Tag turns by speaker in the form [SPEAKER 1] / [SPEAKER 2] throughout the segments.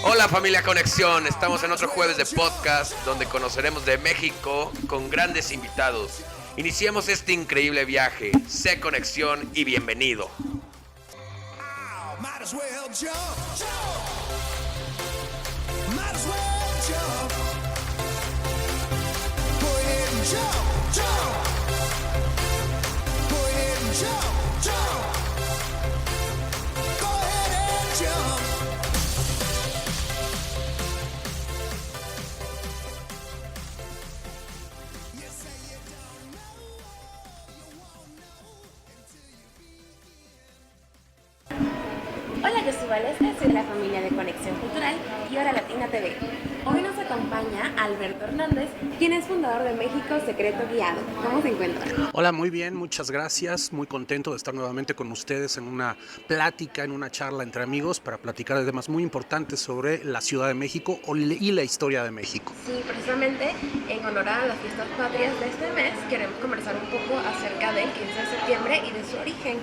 [SPEAKER 1] Hola familia Conexión, estamos en otro jueves de podcast donde conoceremos de México con grandes invitados. Iniciemos este increíble viaje. Sé Conexión y bienvenido.
[SPEAKER 2] Hola, yo soy Valesca, soy de la familia de Conexión Cultural y Hora Latina TV. Hoy nos acompaña Alberto Hernández, quien es fundador de México Secreto Guiado. ¿Cómo se encuentra?
[SPEAKER 3] Hola, muy bien, muchas gracias. Muy contento de estar nuevamente con ustedes en una plática, en una charla entre amigos para platicar de temas muy importantes sobre la Ciudad de México y la historia de México.
[SPEAKER 2] Sí, precisamente en honor a las fiestas patrias de este mes queremos conversar un poco acerca del 15 de septiembre y de su origen.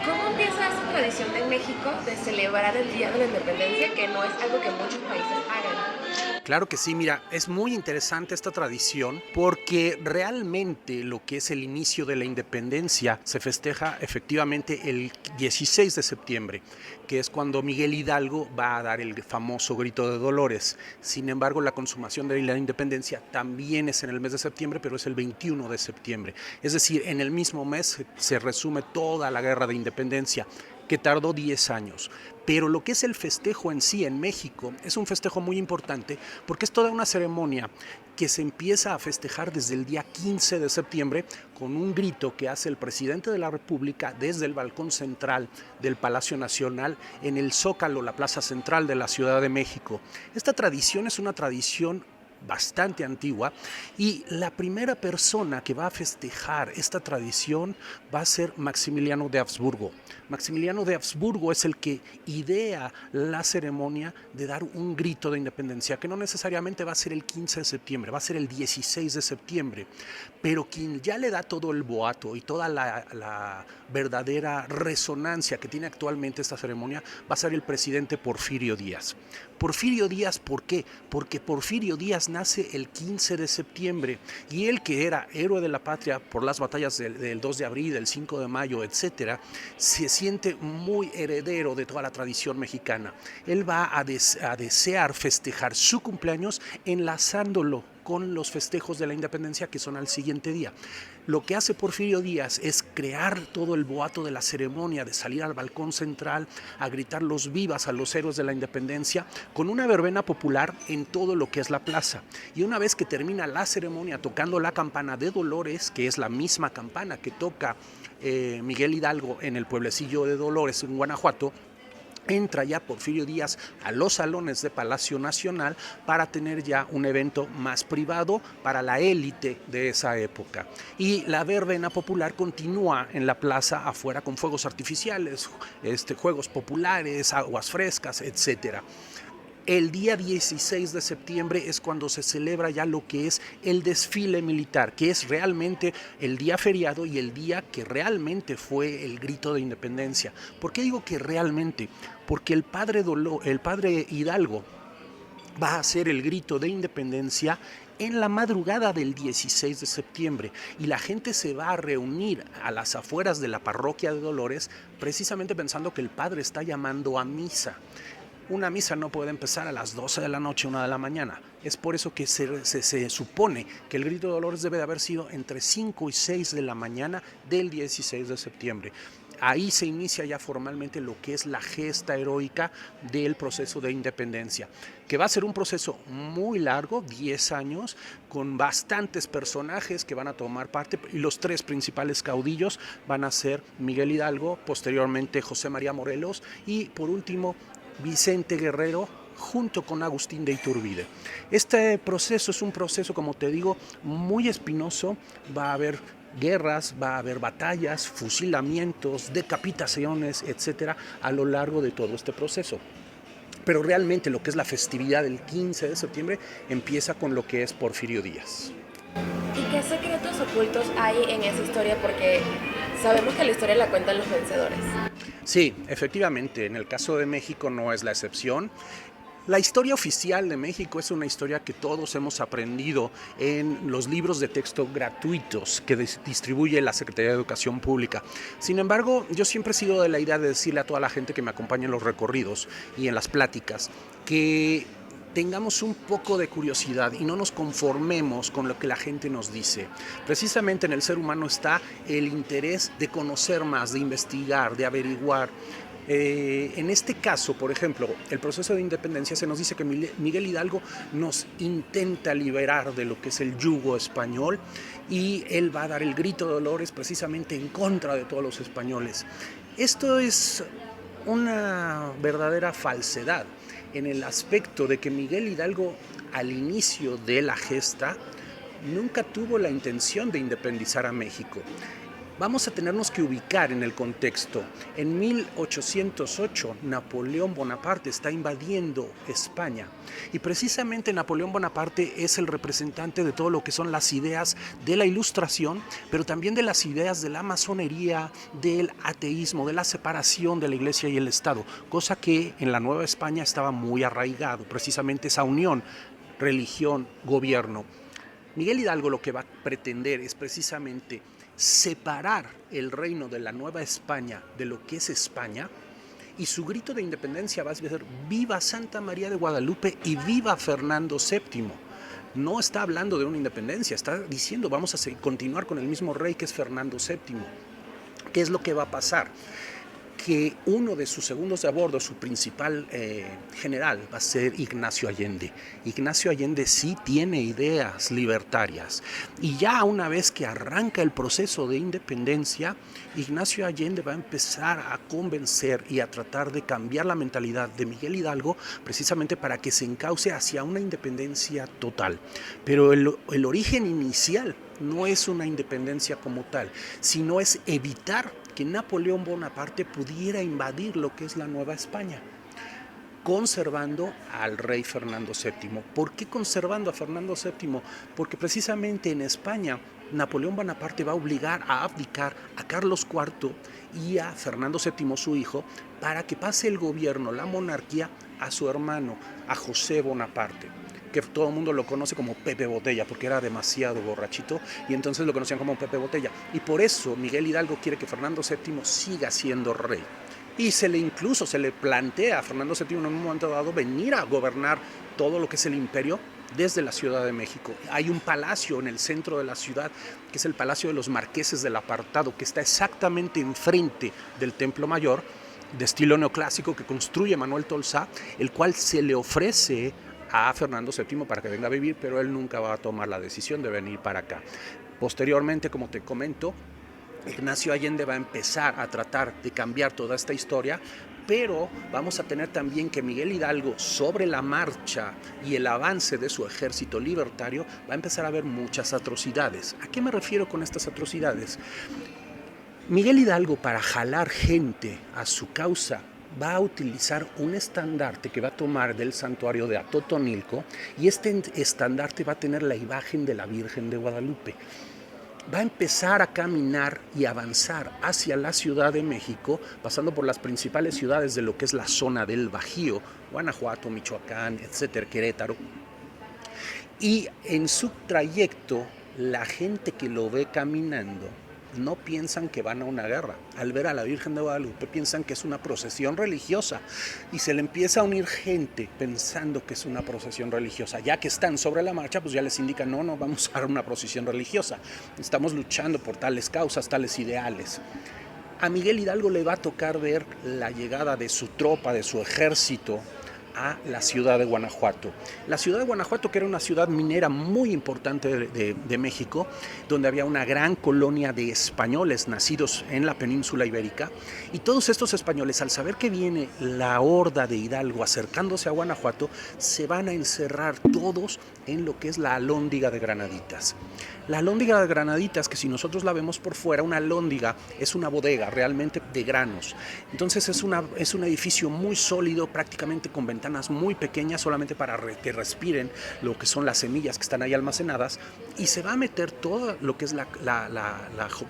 [SPEAKER 2] ¿Cómo empieza esta tradición en México de celebrar el Día de la Independencia, que no es algo que muchos países hagan?
[SPEAKER 3] Claro que sí, mira, es muy interesante esta tradición porque realmente lo que es el inicio de la independencia se festeja efectivamente el 16 de septiembre, que es cuando Miguel Hidalgo va a dar el famoso grito de Dolores. Sin embargo, la consumación de la independencia también es en el mes de septiembre, pero es el 21 de septiembre. Es decir, en el mismo mes se resume toda la guerra de independencia, que tardó 10 años. Pero lo que es el festejo en sí en México es un festejo muy importante porque es toda una ceremonia que se empieza a festejar desde el día 15 de septiembre con un grito que hace el presidente de la República desde el balcón central del Palacio Nacional en el Zócalo, la plaza central de la Ciudad de México. Esta tradición es una tradición bastante antigua y la primera persona que va a festejar esta tradición va a ser Maximiliano de Habsburgo. Maximiliano de Habsburgo es el que idea la ceremonia de dar un grito de independencia, que no necesariamente va a ser el 15 de septiembre, va a ser el 16 de septiembre, pero quien ya le da todo el boato y toda la verdadera resonancia que tiene actualmente esta ceremonia va a ser el presidente Porfirio Díaz. Porfirio Díaz, ¿por qué? Porque Porfirio Díaz nace el 15 de septiembre y él, que era héroe de la patria por las batallas del 2 de abril, del 5 de mayo, etcétera, se siente muy heredero de toda la tradición mexicana. Él va a desear festejar su cumpleaños enlazándolo con los festejos de la independencia que son al siguiente día. Lo que hace Porfirio Díaz es crear todo el boato de la ceremonia, de salir al balcón central a gritar los vivas a los héroes de la independencia con una verbena popular en todo lo que es la plaza. Y una vez que termina la ceremonia tocando la campana de Dolores, que es la misma campana que toca Miguel Hidalgo en el pueblecillo de Dolores, en Guanajuato, entra ya Porfirio Díaz a los salones de Palacio Nacional para tener ya un evento más privado para la élite de esa época. Y la verbena popular continúa en la plaza afuera con fuegos artificiales, juegos populares, aguas frescas, etcétera. El día 16 de septiembre es cuando se celebra ya lo que es el desfile militar, que es realmente el día feriado y el día que realmente fue el grito de independencia. ¿Por qué digo que realmente? Porque el padre Hidalgo va a hacer el grito de independencia en la madrugada del 16 de septiembre y la gente se va a reunir a las afueras de la parroquia de Dolores precisamente pensando que el padre está llamando a misa. Una misa no puede empezar a las 12 de la noche, 1 de la mañana. Es por eso que se supone que el grito de Dolores debe de haber sido entre 5 y 6 de la mañana del 16 de septiembre. Ahí se inicia ya formalmente lo que es la gesta heroica del proceso de independencia, que va a ser un proceso muy largo, 10 años, con bastantes personajes que van a tomar parte, y los tres principales caudillos van a ser Miguel Hidalgo, posteriormente José María Morelos y por último Vicente Guerrero, junto con Agustín de Iturbide. Este proceso es un proceso, como te digo, muy espinoso. Va a haber guerras, va a haber batallas, fusilamientos, decapitaciones, etcétera, a lo largo de todo este proceso. Pero realmente lo que es la festividad del 15 de septiembre empieza con lo que es Porfirio Díaz.
[SPEAKER 2] ¿Y qué secretos ocultos hay en esa historia? Porque sabemos que la historia la cuentan los vencedores.
[SPEAKER 3] Sí, efectivamente, en el caso de México no es la excepción. La historia oficial de México es una historia que todos hemos aprendido en los libros de texto gratuitos que distribuye la Secretaría de Educación Pública. Sin embargo, yo siempre he sido de la idea de decirle a toda la gente que me acompaña en los recorridos y en las pláticas que tengamos un poco de curiosidad y no nos conformemos con lo que la gente nos dice. Precisamente en el ser humano está el interés de conocer más, de investigar, de averiguar. En este caso, por ejemplo, el proceso de independencia se nos dice que Miguel Hidalgo nos intenta liberar de lo que es el yugo español y él va a dar el grito de dolores precisamente en contra de todos los españoles. Esto es una verdadera falsedad en el aspecto de que Miguel Hidalgo al inicio de la gesta nunca tuvo la intención de independizar a México. Vamos a tenernos que ubicar en el contexto. En 1808, Napoleón Bonaparte está invadiendo España. Y precisamente Napoleón Bonaparte es el representante de todo lo que son las ideas de la Ilustración, pero también de las ideas de la masonería, del ateísmo, de la separación de la Iglesia y el Estado, cosa que en la Nueva España estaba muy arraigado, precisamente esa unión, religión, gobierno. Miguel Hidalgo lo que va a pretender es precisamente separar el reino de la Nueva España de lo que es España, y su grito de independencia va a ser viva Santa María de Guadalupe y viva Fernando VII. No está hablando de una independencia, está diciendo vamos a continuar con el mismo rey que es Fernando VII. ¿Qué es lo que va a pasar? Que uno de sus segundos de a bordo, su principal general, va a ser Ignacio Allende. Ignacio Allende sí tiene ideas libertarias. Y ya una vez que arranca el proceso de independencia, Ignacio Allende va a empezar a convencer y a tratar de cambiar la mentalidad de Miguel Hidalgo, precisamente para que se encauce hacia una independencia total. Pero el origen inicial no es una independencia como tal, sino es evitar que Napoleón Bonaparte pudiera invadir lo que es la Nueva España, conservando al rey Fernando VII. ¿Por qué conservando a Fernando VII? Porque precisamente en España Napoleón Bonaparte va a obligar a abdicar a Carlos IV y a Fernando VII, su hijo, para que pase el gobierno, la monarquía, a su hermano, a José Bonaparte, que todo el mundo lo conoce como Pepe Botella, porque era demasiado borrachito, y entonces lo conocían como Pepe Botella. Y por eso Miguel Hidalgo quiere que Fernando VII siga siendo rey. Y incluso se le plantea a Fernando VII en un momento dado venir a gobernar todo lo que es el imperio desde la Ciudad de México. Hay un palacio en el centro de la ciudad, que es el Palacio de los Marqueses del Apartado, que está exactamente enfrente del Templo Mayor, de estilo neoclásico, que construye Manuel Tolsá, el cual se le ofrece a Fernando VII para que venga a vivir, pero él nunca va a tomar la decisión de venir para acá. Posteriormente, como te comento, Ignacio Allende va a empezar a tratar de cambiar toda esta historia, pero vamos a tener también que Miguel Hidalgo, sobre la marcha y el avance de su ejército libertario, va a empezar a ver muchas atrocidades. ¿A qué me refiero con estas atrocidades? Miguel Hidalgo, para jalar gente a su causa, va a utilizar un estandarte que va a tomar del santuario de Atotonilco, y este estandarte va a tener la imagen de la Virgen de Guadalupe. Va a empezar a caminar y avanzar hacia la Ciudad de México, pasando por las principales ciudades de lo que es la zona del Bajío, Guanajuato, Michoacán, etcétera, Querétaro. Y en su trayecto, la gente que lo ve caminando no piensan que van a una guerra. Al ver a la Virgen de Guadalupe piensan que es una procesión religiosa, y se le empieza a unir gente pensando que es una procesión religiosa. Ya que están sobre la marcha, pues ya les indican, no vamos a dar una procesión religiosa, estamos luchando por tales causas, tales ideales. A Miguel Hidalgo le va a tocar ver la llegada de su tropa, de su ejército, a la ciudad de Guanajuato. La ciudad de Guanajuato, que era una ciudad minera muy importante de México, donde había una gran colonia de españoles nacidos en la península ibérica, y todos estos españoles, al saber que viene la horda de Hidalgo acercándose a Guanajuato, se van a encerrar todos en lo que es la alhóndiga de Granaditas. La alhóndiga de Granaditas, que si nosotros la vemos por fuera, una alhóndiga es una bodega realmente de granos. Entonces es un edificio muy sólido, prácticamente con ventanas ventanas muy pequeñas solamente para que respiren lo que son las semillas que están ahí almacenadas, y se va a meter todo lo que es la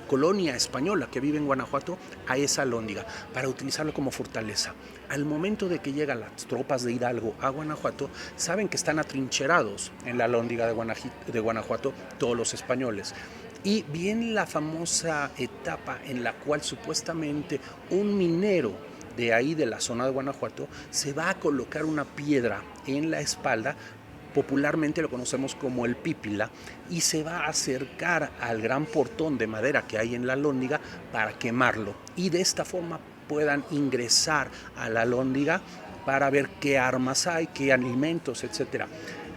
[SPEAKER 3] colonia española que vive en Guanajuato a esa alhóndiga para utilizarlo como fortaleza. Al momento de que llegan las tropas de Hidalgo a Guanajuato, saben que están atrincherados en la alhóndiga de Guanajuato todos los españoles. Y viene la famosa etapa en la cual supuestamente un minero de ahí, de la zona de Guanajuato, se va a colocar una piedra en la espalda, popularmente lo conocemos como el pípila, y se va a acercar al gran portón de madera que hay en la alhóndiga para quemarlo. Y de esta forma puedan ingresar a la alhóndiga para ver qué armas hay, qué alimentos, etcétera.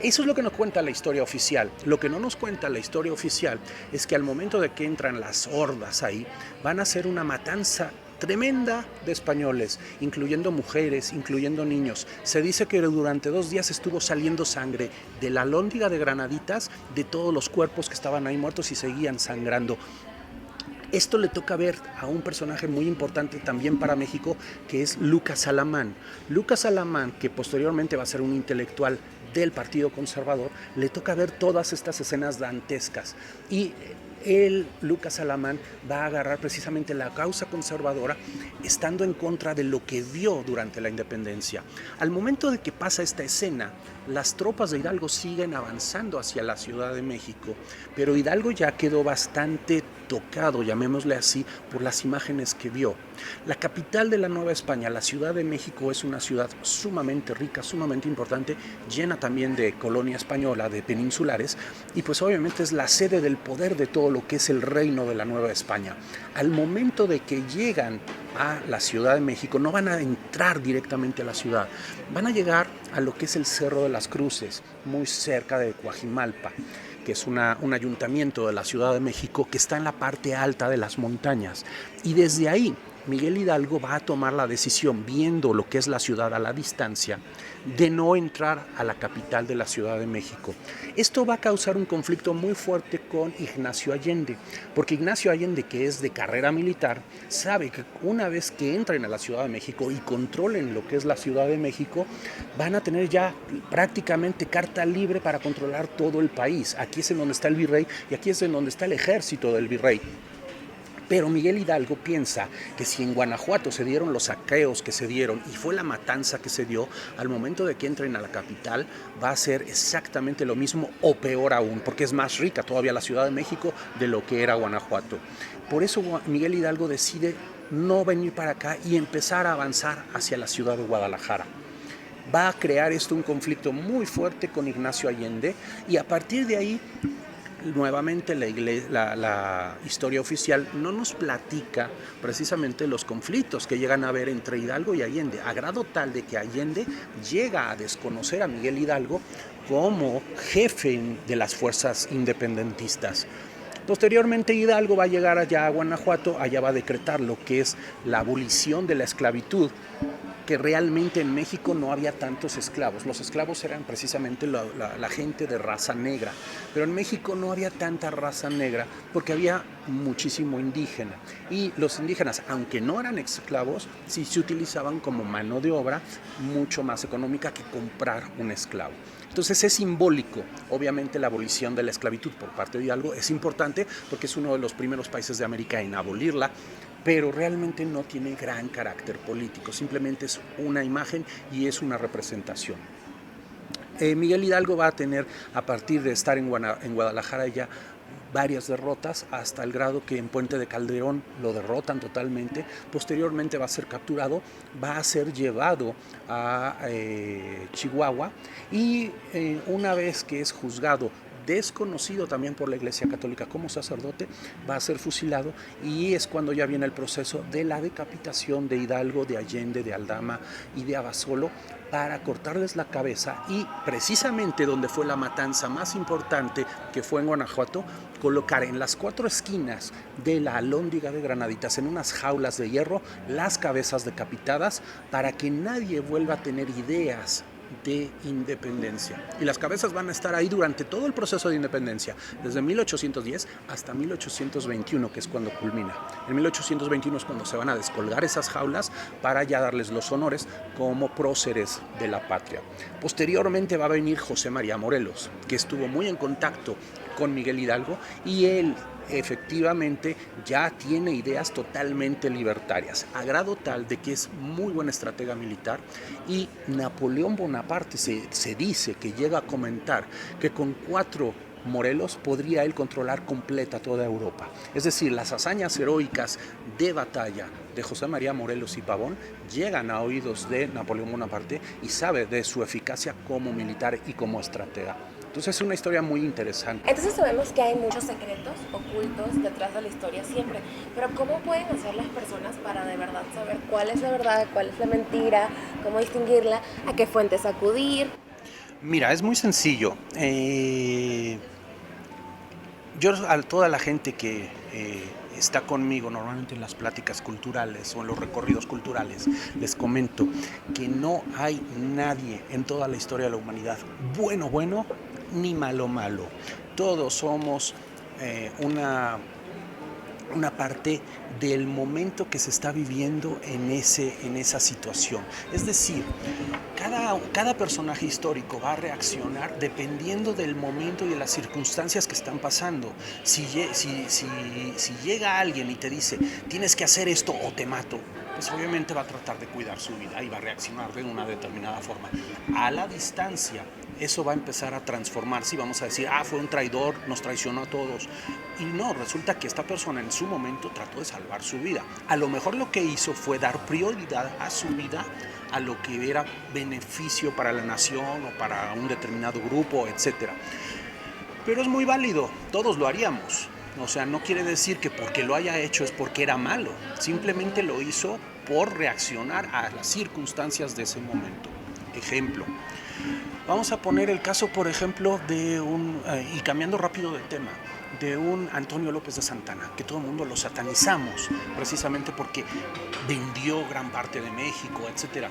[SPEAKER 3] Eso es lo que nos cuenta la historia oficial. Lo que no nos cuenta la historia oficial es que al momento de que entran las hordas ahí, van a hacer una matanza tremenda de españoles, incluyendo mujeres, incluyendo niños. Se dice que durante 2 días estuvo saliendo sangre de la alhóndiga de Granaditas, de todos los cuerpos que estaban ahí muertos y seguían sangrando. Esto le toca ver a un personaje muy importante también para México, que es Lucas Alamán. Lucas Alamán, que posteriormente va a ser un intelectual del Partido Conservador, le toca ver todas estas escenas dantescas. Y Lucas Alamán, va a agarrar precisamente la causa conservadora, estando en contra de lo que vio durante la independencia. Al momento de que pasa esta escena, las tropas de Hidalgo siguen avanzando hacia la Ciudad de México, pero Hidalgo ya quedó bastante tocado, llamémosle así, por las imágenes que vio. La capital de la Nueva España, la Ciudad de México, es una ciudad sumamente rica, sumamente importante, llena también de colonia española, de peninsulares, y pues obviamente es la sede del poder de todo lo que es el reino de la Nueva España. Al momento de que llegan a la Ciudad de México, no van a entrar directamente a la ciudad, van a llegar a lo que es el Cerro de las Cruces, muy cerca de Coajimalpa, que es un ayuntamiento de la Ciudad de México que está en la parte alta de las montañas. Y desde ahí Miguel Hidalgo va a tomar la decisión, viendo lo que es la ciudad a la distancia, de no entrar a la capital de la Ciudad de México. Esto va a causar un conflicto muy fuerte con Ignacio Allende, porque Ignacio Allende, que es de carrera militar, sabe que una vez que entren a la Ciudad de México y controlen lo que es la Ciudad de México, van a tener ya prácticamente carta libre para controlar todo el país. Aquí es en donde está el virrey y aquí es en donde está el ejército del virrey. Pero Miguel Hidalgo piensa que si en Guanajuato se dieron los saqueos que se dieron y fue la matanza que se dio, al momento de que entren a la capital va a ser exactamente lo mismo o peor aún, porque es más rica todavía la Ciudad de México de lo que era Guanajuato. Por eso Miguel Hidalgo decide no venir para acá y empezar a avanzar hacia la ciudad de Guadalajara. Va a crear esto un conflicto muy fuerte con Ignacio Allende, y a partir de ahí nuevamente la historia oficial no nos platica precisamente los conflictos que llegan a haber entre Hidalgo y Allende, a grado tal de que Allende llega a desconocer a Miguel Hidalgo como jefe de las fuerzas independentistas. Posteriormente Hidalgo va a llegar allá a Guanajuato, allá va a decretar lo que es la abolición de la esclavitud, que realmente en México no había tantos esclavos. Los esclavos eran precisamente la gente de raza negra, pero en México no había tanta raza negra porque había muchísimo indígena. Y los indígenas, aunque no eran esclavos, sí se utilizaban como mano de obra mucho más económica que comprar un esclavo. Entonces es simbólico, obviamente la abolición de la esclavitud por parte de Hidalgo es importante porque es uno de los primeros países de América en abolirla, pero realmente no tiene gran carácter político, simplemente es una imagen y es una representación. Miguel Hidalgo va a tener, a partir de estar en Guadalajara ya, varias derrotas, hasta el grado que en Puente de Calderón lo derrotan totalmente. Posteriormente va a ser capturado, va a ser llevado a Chihuahua, y una vez que es juzgado, desconocido también por la Iglesia Católica como sacerdote, va a ser fusilado, y es cuando ya viene el proceso de la decapitación de Hidalgo, de Allende, de Aldama y de Abasolo, para cortarles la cabeza, y precisamente donde fue la matanza más importante, que fue en Guanajuato, colocar en las 4 esquinas de la alhóndiga de Granaditas, en unas jaulas de hierro, las cabezas decapitadas, para que nadie vuelva a tener ideas de independencia. Y las cabezas van a estar ahí durante todo el proceso de independencia, desde 1810 hasta 1821, que es cuando culmina. En 1821 es cuando se van a descolgar esas jaulas para ya darles los honores como próceres de la patria. Posteriormente va a venir José María Morelos, que estuvo muy en contacto con Miguel Hidalgo, y él efectivamente ya tiene ideas totalmente libertarias, a grado tal de que es muy buen estratega militar, y Napoleón Bonaparte se dice que llega a comentar que con 4 Morelos podría él controlar completa toda Europa. Es decir, las hazañas heroicas de batalla de José María Morelos y Pavón llegan a oídos de Napoleón Bonaparte y sabe de su eficacia como militar y como estratega. Entonces es una historia muy interesante.
[SPEAKER 2] Entonces sabemos que hay muchos secretos ocultos detrás de la historia siempre, pero ¿cómo pueden hacer las personas para de verdad saber cuál es la verdad, cuál es la mentira, cómo distinguirla, a qué fuentes acudir?
[SPEAKER 3] Mira, es muy sencillo. Yo a toda la gente que está conmigo normalmente en las pláticas culturales o en los recorridos culturales, les comento que no hay nadie en toda la historia de la humanidad bueno ni malo. Todos somos una parte del momento que se está viviendo en esa situación. Es decir, cada personaje histórico va a reaccionar dependiendo del momento y de las circunstancias que están pasando. Si llega alguien y te dice, tienes que hacer esto o te mato, pues obviamente va a tratar de cuidar su vida y va a reaccionar de una determinada forma. A la distancia, eso va a empezar a transformarse y vamos a decir, fue un traidor, nos traicionó a todos. Y no, resulta que esta persona en su momento trató de salvar su vida. A lo mejor lo que hizo fue dar prioridad a su vida, a lo que era beneficio para la nación o para un determinado grupo, etc. Pero es muy válido, todos lo haríamos. O sea, no quiere decir que porque lo haya hecho es porque era malo. Simplemente lo hizo por reaccionar a las circunstancias de ese momento. Ejemplo. Vamos a poner el caso, por ejemplo, de y cambiando rápido de tema, de un Antonio López de Santana, que todo el mundo lo satanizamos, precisamente porque vendió gran parte de México, etc.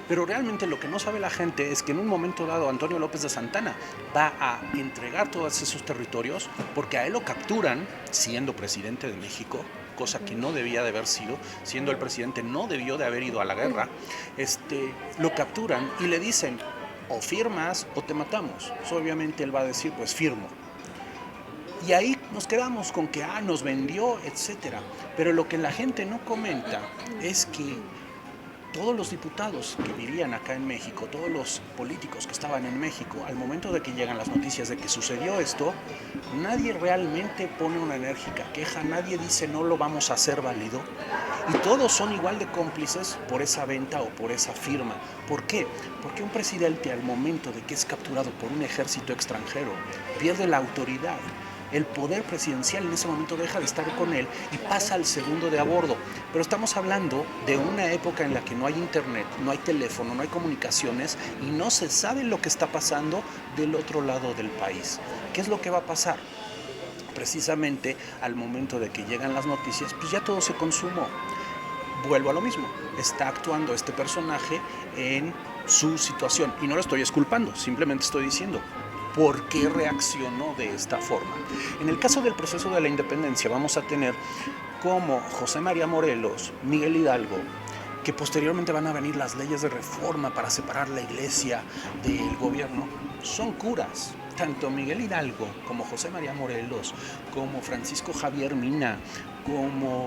[SPEAKER 3] Pero realmente lo que no sabe la gente es que en un momento dado Antonio López de Santana va a entregar todos esos territorios porque a él lo capturan siendo presidente de México, cosa que no debía de haber sido, siendo el presidente no debió de haber ido a la guerra. Lo capturan y le dicen, o firmas o te matamos. Pues obviamente él va a decir, pues firmo. Y ahí nos quedamos con que nos vendió, etc. Pero lo que la gente no comenta es que todos los diputados que vivían acá en México, todos los políticos que estaban en México, al momento de que llegan las noticias de que sucedió esto, nadie realmente pone una enérgica queja, nadie dice no lo vamos a hacer válido, y todos son igual de cómplices por esa venta o por esa firma. ¿Por qué? Porque un presidente al momento de que es capturado por un ejército extranjero pierde la autoridad. El poder presidencial en ese momento deja de estar con él y pasa al segundo de a bordo. Pero estamos hablando de una época en la que no hay internet, no hay teléfono, no hay comunicaciones y no se sabe lo que está pasando del otro lado del país. ¿Qué es lo que va a pasar? Precisamente al momento de que llegan las noticias, pues ya todo se consumó. Vuelvo a lo mismo, está actuando este personaje en su situación y no lo estoy exculpando, simplemente estoy diciendo por qué reaccionó de esta forma. En el caso del proceso de la independencia vamos a tener como José María Morelos, Miguel Hidalgo, que posteriormente van a venir las leyes de reforma para separar la iglesia del gobierno, son curas. Tanto Miguel Hidalgo como José María Morelos, como Francisco Javier Mina, como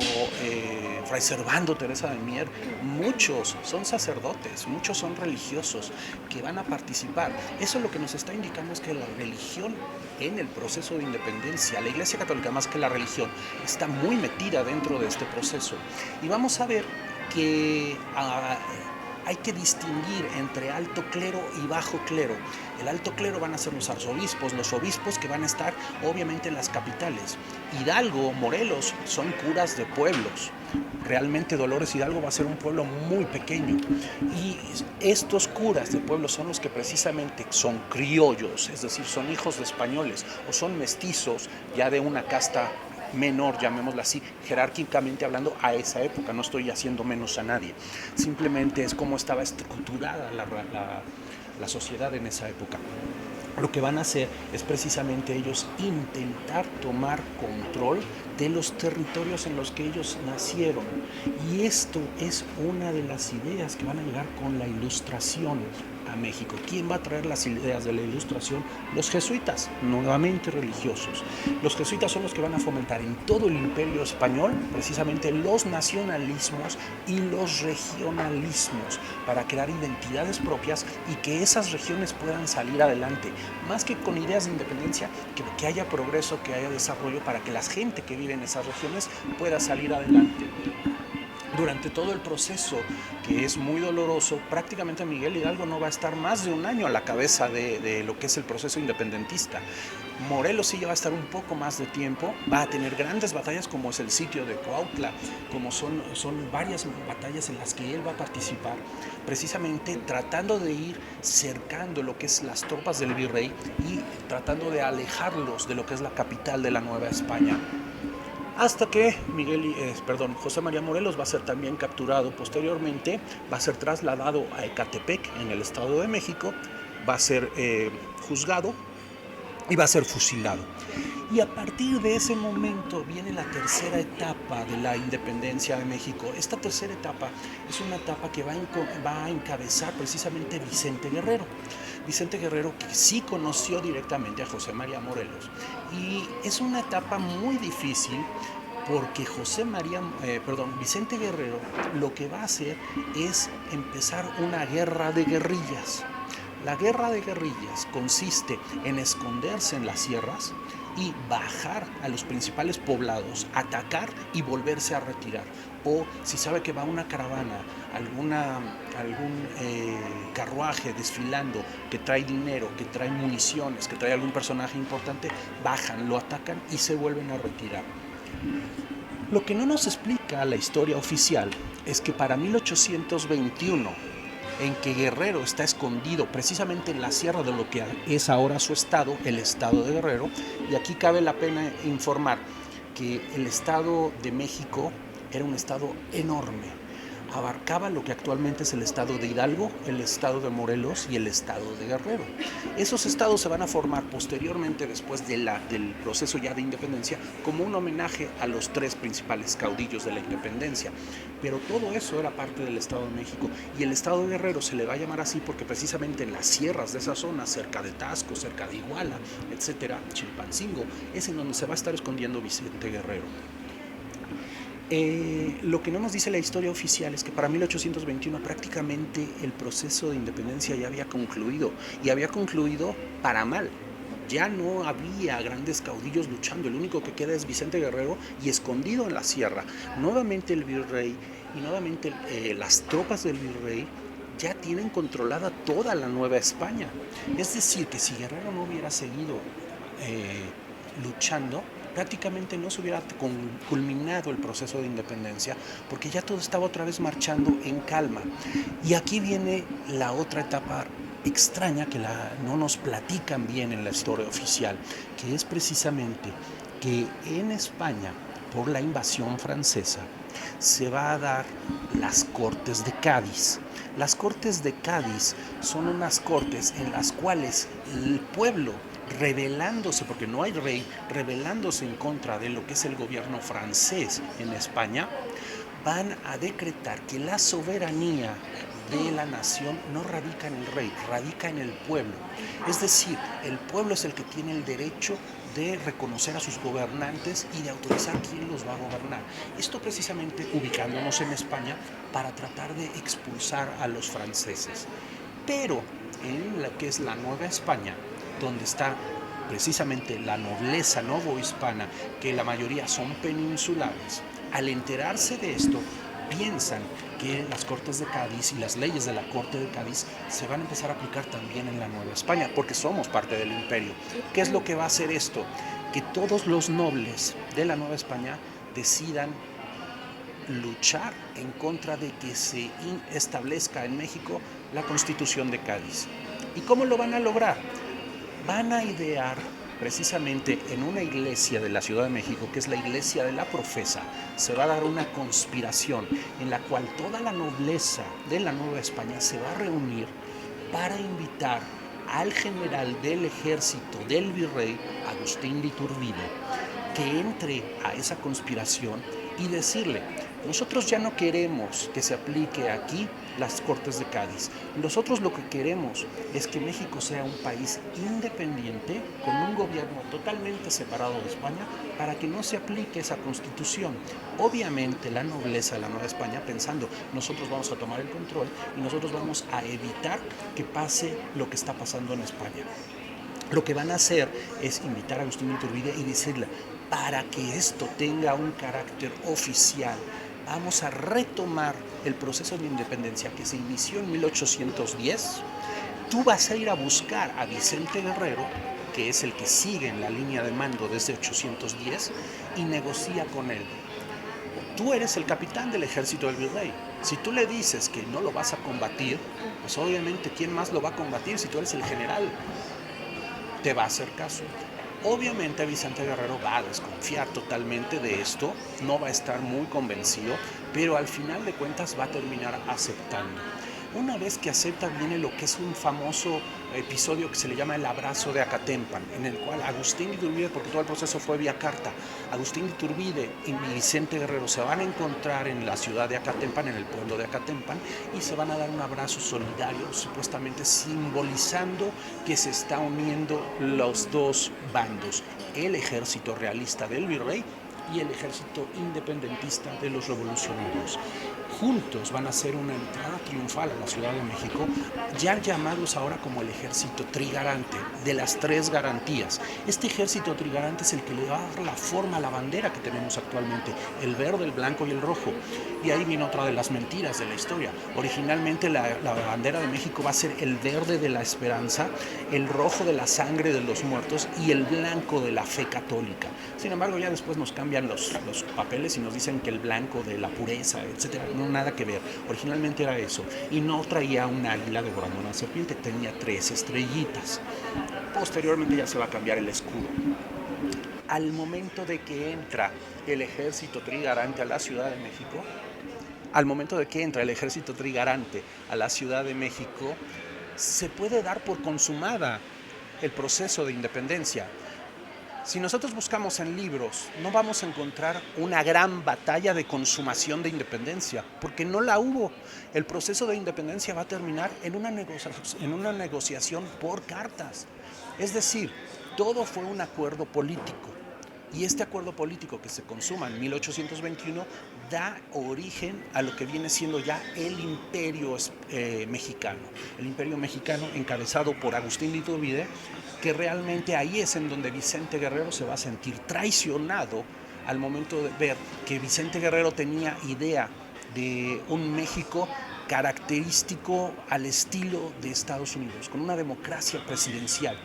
[SPEAKER 3] Fray Servando Teresa de Mier, muchos son sacerdotes, muchos son religiosos que van a participar. Eso lo que nos está indicando es que la religión en el proceso de independencia, la Iglesia Católica más que la religión, está muy metida dentro de este proceso. Y vamos a ver que hay que distinguir entre alto clero y bajo clero. El alto clero van a ser los arzobispos, los obispos que van a estar obviamente en las capitales. Hidalgo, Morelos son curas de pueblos. Realmente Dolores Hidalgo va a ser un pueblo muy pequeño. Y estos curas de pueblos son los que precisamente son criollos, es decir, son hijos de españoles o son mestizos ya de una casta menor, llamémosla así, jerárquicamente hablando a esa época. No estoy haciendo menos a nadie, simplemente es como estaba estructurada la sociedad en esa época. Lo que van a hacer es precisamente ellos intentar tomar control de los territorios en los que ellos nacieron. Y esto es una de las ideas que van a llegar con la Ilustración a México. ¿Quién va a traer las ideas de la Ilustración? Los jesuitas, nuevamente religiosos. Los jesuitas son los que van a fomentar en todo el imperio español precisamente los nacionalismos y los regionalismos para crear identidades propias y que esas regiones puedan salir adelante. Más que con ideas de independencia, que haya progreso, que haya desarrollo para que la gente que vive en esas regiones pueda salir adelante. Durante todo el proceso, que es muy doloroso, prácticamente Miguel Hidalgo no va a estar más de un año a la cabeza de lo que es el proceso independentista. Morelos sí ya va a estar un poco más de tiempo, va a tener grandes batallas como es el sitio de Cuautla, como son varias batallas en las que él va a participar, precisamente tratando de ir cercando lo que es las tropas del virrey y tratando de alejarlos de lo que es la capital de la Nueva España. Hasta que José María Morelos va a ser también capturado posteriormente, va a ser trasladado a Ecatepec, en el Estado de México, va a ser juzgado y va a ser fusilado. Y a partir de ese momento viene la tercera etapa de la independencia de México. Esta tercera etapa es una etapa que va a encabezar precisamente Vicente Guerrero. Vicente Guerrero, que sí conoció directamente a José María Morelos. Y es una etapa muy difícil porque Vicente Guerrero lo que va a hacer es empezar una guerra de guerrillas. La guerra de guerrillas consiste en esconderse en las sierras y bajar a los principales poblados, atacar y volverse a retirar. O si sabe que va una caravana, algún carruaje desfilando que trae dinero, que trae municiones, que trae algún personaje importante, bajan, lo atacan y se vuelven a retirar. Lo que no nos explica la historia oficial es que para 1821, en que Guerrero está escondido precisamente en la sierra de lo que es ahora su estado, el estado de Guerrero, y aquí cabe la pena informar que el estado de México era un estado enorme, abarcaba lo que actualmente es el estado de Hidalgo, el estado de Morelos y el estado de Guerrero. Esos estados se van a formar posteriormente, después del proceso ya de independencia, como un homenaje a los tres principales caudillos de la independencia. Pero todo eso era parte del Estado de México, y el estado de Guerrero se le va a llamar así porque precisamente en las sierras de esa zona, cerca de Tasco, cerca de Iguala, etcétera, Chilpancingo, es en donde se va a estar escondiendo Vicente Guerrero. Lo que no nos dice la historia oficial es que para 1821 prácticamente el proceso de independencia ya había concluido, y había concluido para mal. Ya no había grandes caudillos luchando, el único que queda es Vicente Guerrero y escondido en la sierra. Nuevamente el virrey y nuevamente las tropas del virrey ya tienen controlada toda la Nueva España. Es decir, que si Guerrero no hubiera seguido luchando, prácticamente no se hubiera culminado el proceso de independencia, porque ya todo estaba otra vez marchando en calma. Y aquí viene la otra etapa extraña que no nos platican bien en la historia oficial, que es precisamente que en España, por la invasión francesa, se va a dar las Cortes de Cádiz. Las Cortes de Cádiz son unas cortes en las cuales el pueblo, rebelándose, porque no hay rey, rebelándose en contra de lo que es el gobierno francés en España, van a decretar que la soberanía de la nación no radica en el rey, radica en el pueblo. Es decir, el pueblo es el que tiene el derecho de reconocer a sus gobernantes y de autorizar quién los va a gobernar. Esto precisamente ubicándonos en España para tratar de expulsar a los franceses. Pero en la que es la Nueva España, donde está precisamente la nobleza novohispana, que la mayoría son peninsulares, al enterarse de esto, piensan que las Cortes de Cádiz y las leyes de la Corte de Cádiz se van a empezar a aplicar también en la Nueva España, porque somos parte del imperio. ¿Qué es lo que va a hacer esto? Que todos los nobles de la Nueva España decidan luchar en contra de que se establezca en México la Constitución de Cádiz. ¿Y cómo lo van a lograr? Van a idear precisamente en una iglesia de la Ciudad de México, que es la iglesia de la Profesa, se va a dar una conspiración en la cual toda la nobleza de la Nueva España se va a reunir para invitar al general del ejército del virrey, Agustín de Iturbide, que entre a esa conspiración y decirle: nosotros ya no queremos que se aplique aquí las Cortes de Cádiz. Nosotros lo que queremos es que México sea un país independiente, con un gobierno totalmente separado de España, para que no se aplique esa constitución. Obviamente la nobleza de la Nueva España pensando: nosotros vamos a tomar el control y nosotros vamos a evitar que pase lo que está pasando en España. Lo que van a hacer es invitar a Agustín de Iturbide y decirle: para que esto tenga un carácter oficial, vamos a retomar el proceso de independencia que se inició en 1810. Tú vas a ir a buscar a Vicente Guerrero, que es el que sigue en la línea de mando desde 810, y negocia con él. Tú eres el capitán del ejército del virrey. Si tú le dices que no lo vas a combatir, pues obviamente, ¿quién más lo va a combatir si tú eres el general? Te va a hacer caso. Obviamente Vicente Guerrero va a desconfiar totalmente de esto, no va a estar muy convencido, pero al final de cuentas va a terminar aceptando. Una vez que acepta, viene lo que es un famoso episodio que se le llama el abrazo de Acatempan, en el cual Agustín de Iturbide, porque todo el proceso fue vía carta, Agustín de Iturbide y Vicente Guerrero se van a encontrar en la ciudad de Acatempan, en el pueblo de Acatempan, y se van a dar un abrazo solidario, supuestamente simbolizando que se está uniendo los dos bandos, el ejército realista del virrey y el ejército independentista de los revolucionarios. Juntos van a hacer una entrada triunfal a la Ciudad de México, ya llamados ahora como el ejército trigarante, de las tres garantías. Este ejército trigarante es el que le va a dar la forma a la bandera que tenemos actualmente, el verde, el blanco y el rojo. Y ahí viene otra de las mentiras de la historia. Originalmente la bandera de México va a ser el verde de la esperanza, el rojo de la sangre de los muertos y el blanco de la fe católica. Sin embargo, ya después nos cambian los papeles y nos dicen que el blanco de la pureza, etcétera. No, nada que ver. Originalmente era eso. Y no traía un águila devorando una serpiente, tenía 3 estrellitas. Posteriormente ya se va a cambiar el escudo. Al momento de que entra el ejército trigarante a la Ciudad de México, se puede dar por consumada el proceso de independencia. Si nosotros buscamos en libros, no vamos a encontrar una gran batalla de consumación de independencia, porque no la hubo. El proceso de independencia va a terminar en una negociación por cartas. Es decir, todo fue un acuerdo político. Y este acuerdo político que se consuma en 1821 da origen a lo que viene siendo ya el imperio mexicano. El imperio mexicano encabezado por Agustín de Iturbide, que realmente ahí es en donde Vicente Guerrero se va a sentir traicionado al momento de ver que Vicente Guerrero tenía idea de un México característico al estilo de Estados Unidos, con una democracia presidencial.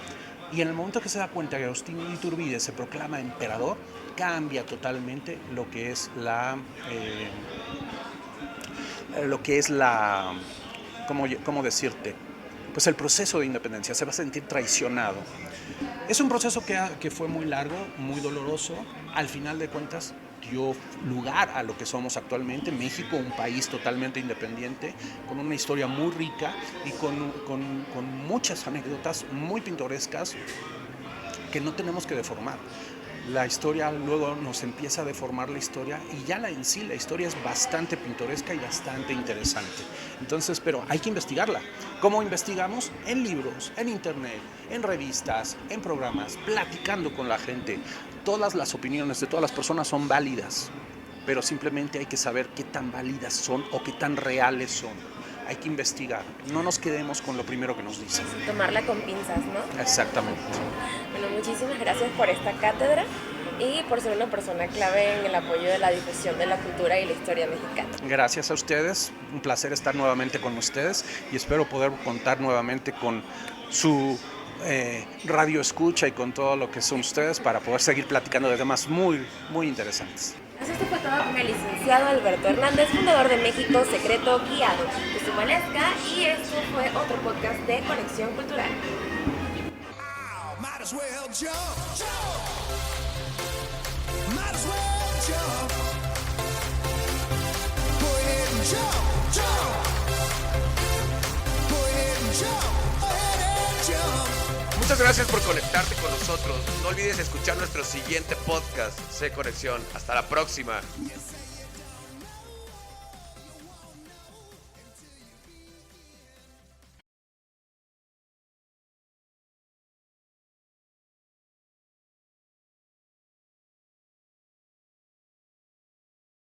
[SPEAKER 3] Y en el momento que se da cuenta que Agustín de Iturbide se proclama emperador, cambia totalmente lo que es ¿cómo decirte? Pues el proceso de independencia, se va a sentir traicionado. Es un proceso que fue muy largo, muy doloroso. Al final de cuentas dio lugar a lo que somos actualmente, México, un país totalmente independiente, con una historia muy rica y con muchas anécdotas muy pintorescas que no tenemos que deformar. La historia luego nos empieza a deformar la historia y ya la historia es bastante pintoresca y bastante interesante. Entonces, pero hay que investigarla. ¿Cómo investigamos? En libros, en internet, en revistas, en programas, platicando con la gente. Todas las opiniones de todas las personas son válidas, pero simplemente hay que saber qué tan válidas son o qué tan reales son. Hay que investigar, no nos quedemos con lo primero que nos dicen.
[SPEAKER 2] Tomarla con pinzas, ¿no?
[SPEAKER 3] Exactamente.
[SPEAKER 2] Bueno, muchísimas gracias por esta cátedra y por ser una persona clave en el apoyo de la difusión de la cultura y la historia mexicana.
[SPEAKER 3] Gracias a ustedes, un placer estar nuevamente con ustedes y espero poder contar nuevamente con su radio escucha y con todo lo que son ustedes para poder seguir platicando de temas muy, muy interesantes.
[SPEAKER 2] Esto fue todo con el licenciado Alberto Hernández, fundador de México Secreto Guiado. Yo soy Valesca y esto fue otro podcast de Conexión Cultural. Jump!
[SPEAKER 1] gracias por conectarte con nosotros. No olvides escuchar nuestro siguiente podcast, C Conexión. Hasta la próxima.